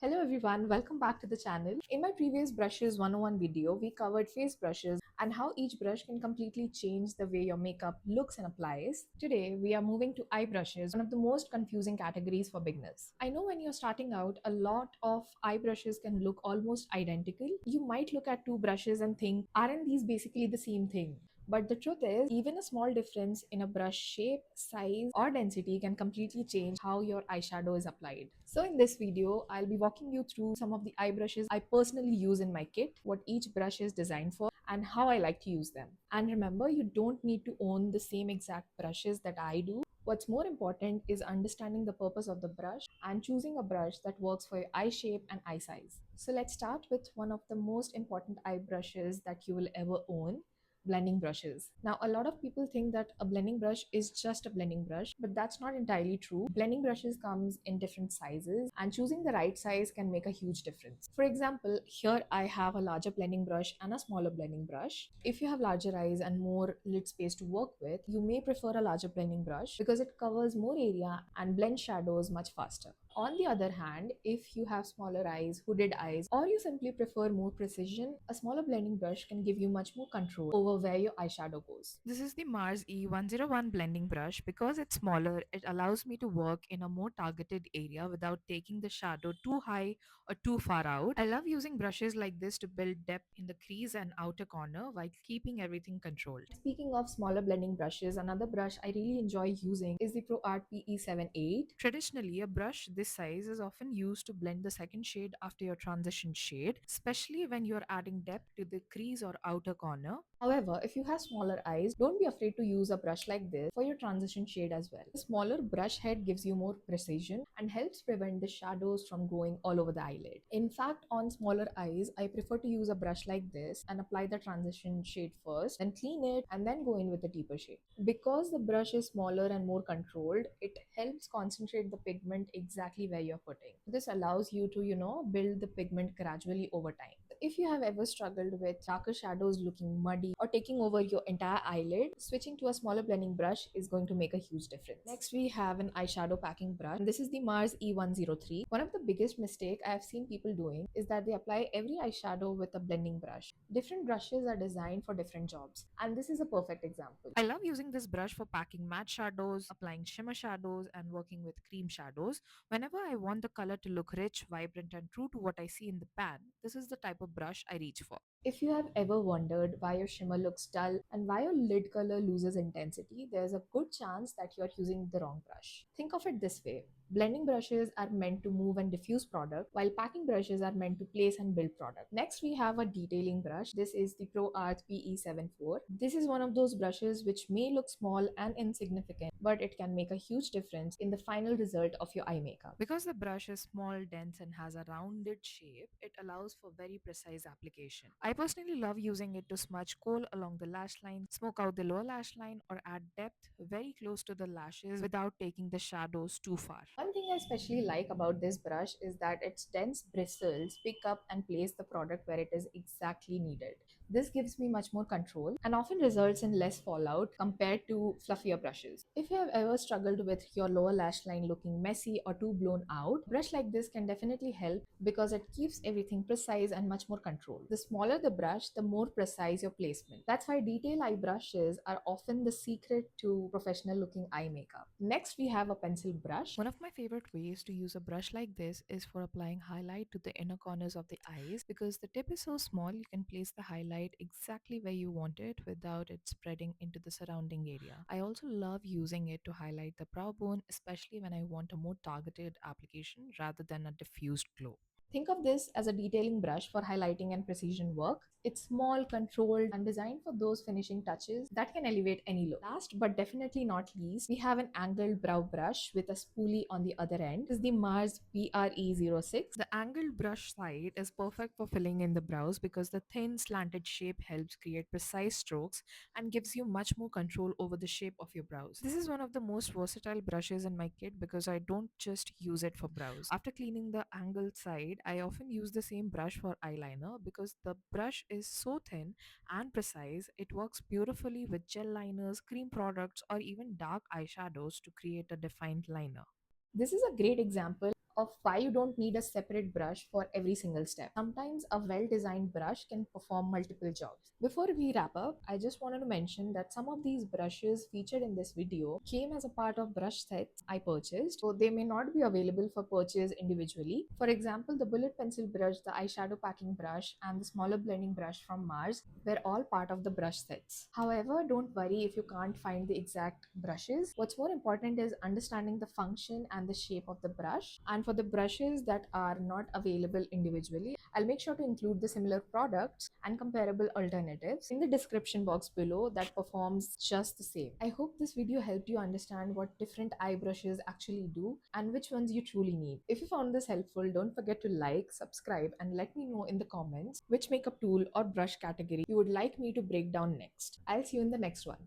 Hello everyone, welcome back to the channel. In my previous brushes 101 video, we covered face brushes and how each brush can completely change the way your makeup looks and applies. Today, we are moving to eye brushes, one of the most confusing categories for beginners. I know when you're starting out, a lot of eye brushes can look almost identical. You might look at two brushes and think, aren't these basically the same thing? But the truth is, even a small difference in a brush shape, size, or density can completely change how your eyeshadow is applied. So in this video, I'll be walking you through some of the eye brushes I personally use in my kit, what each brush is designed for, and how I like to use them. And remember, you don't need to own the same exact brushes that I do. What's more important is understanding the purpose of the brush and choosing a brush that works for your eye shape and eye size. So let's start with one of the most important eye brushes that you will ever own, blending brushes. Now, a lot of people think that a blending brush is just a blending brush, but that's not entirely true. Blending brushes comes in different sizes and choosing the right size can make a huge difference. For example, here I have a larger blending brush and a smaller blending brush. If you have larger eyes and more lid space to work with, you may prefer a larger blending brush because it covers more area and blends shadows much faster. On the other hand, if you have smaller eyes, hooded eyes, or you simply prefer more precision, a smaller blending brush can give you much more control over where your eyeshadow goes. This is the Mars E101 blending brush. Because it's smaller, it allows me to work in a more targeted area without taking the shadow too high or too far out. I love using brushes like this to build depth in the crease and outer corner while keeping everything controlled. Speaking of smaller blending brushes, another brush I really enjoy using is the ProArt PE78. Traditionally, a brush this size is often used to blend the second shade after your transition shade, especially when you're adding depth to the crease or outer corner. However, if you have smaller eyes, don't be afraid to use a brush like this for your transition shade as well. The smaller brush head gives you more precision and helps prevent the shadows from going all over the eyelid. In fact, on smaller eyes, I prefer to use a brush like this and apply the transition shade first, then clean it, and then go in with the deeper shade. Because the brush is smaller and more controlled, it helps concentrate the pigment exactly where you're putting. This allows you to, build the pigment gradually over time. If you have ever struggled with darker shadows looking muddy or taking over your entire eyelid, switching to a smaller blending brush is going to make a huge difference. Next, we have an eyeshadow packing brush. This is the Mars E103. One of the biggest mistake I have seen people doing is that they apply every eyeshadow with a blending brush. Different brushes are designed for different jobs, and this is a perfect example. I love using this brush for packing matte shadows, applying shimmer shadows, and working with cream shadows. Whenever I want the color to look rich, vibrant, and true to what I see in the pan, this is the type of brush I reach for. If you have ever wondered why your shimmer looks dull and why your lid color loses intensity, there's a good chance that you're using the wrong brush. Think of it this way. Blending brushes are meant to move and diffuse product, while packing brushes are meant to place and build product. Next, we have a detailing brush. This is the ProArt PE74. This is one of those brushes which may look small and insignificant, but it can make a huge difference in the final result of your eye makeup. Because the brush is small, dense, and has a rounded shape, it allows for very precise application. I personally love using it to smudge kohl along the lash line, smoke out the lower lash line, or add depth very close to the lashes without taking the shadows too far. One thing I especially like about this brush is that its dense bristles pick up and place the product where it is exactly needed. This gives me much more control and often results in less fallout compared to fluffier brushes. If you have ever struggled with your lower lash line looking messy or too blown out, a brush like this can definitely help because it keeps everything precise and much more controlled. The smaller the brush, the more precise your placement. That's why detail eye brushes are often the secret to professional looking eye makeup. Next, we have a pencil brush. One of my favorite ways to use a brush like this is for applying highlight to the inner corners of the eyes. Because the tip is so small, you can place the highlight exactly where you want it without it spreading into the surrounding area. I also love using it to highlight the brow bone, especially when I want a more targeted application rather than a diffused glow. Think of this as a detailing brush for highlighting and precision work. It's small, controlled, and designed for those finishing touches that can elevate any look. Last but definitely not least, we have an angled brow brush with a spoolie on the other end. This is the Mars BRE06. The angled brush side is perfect for filling in the brows because the thin, slanted shape helps create precise strokes and gives you much more control over the shape of your brows. This is one of the most versatile brushes in my kit because I don't just use it for brows. After cleaning the angled side, I often use the same brush for eyeliner because the brush is so thin and precise. It works beautifully with gel liners, cream products, or even dark eyeshadows to create a defined liner. This is a great example of why you don't need a separate brush for every single step. Sometimes a well-designed brush can perform multiple jobs. Before we wrap up, I just wanted to mention that some of these brushes featured in this video came as a part of brush sets I purchased, so they may not be available for purchase individually. For example, the bullet pencil brush, the eyeshadow packing brush, and the smaller blending brush from Mars were all part of the brush sets. However, don't worry if you can't find the exact brushes. What's more important is understanding the function and the shape of the brush. And for the brushes that are not available individually, I'll make sure to include the similar products and comparable alternatives in the description box below that performs just the same. I hope this video helped you understand what different eye brushes actually do and which ones you truly need. If you found this helpful, don't forget to like, subscribe, and let me know in the comments which makeup tool or brush category you would like me to break down next. I'll see you in the next one.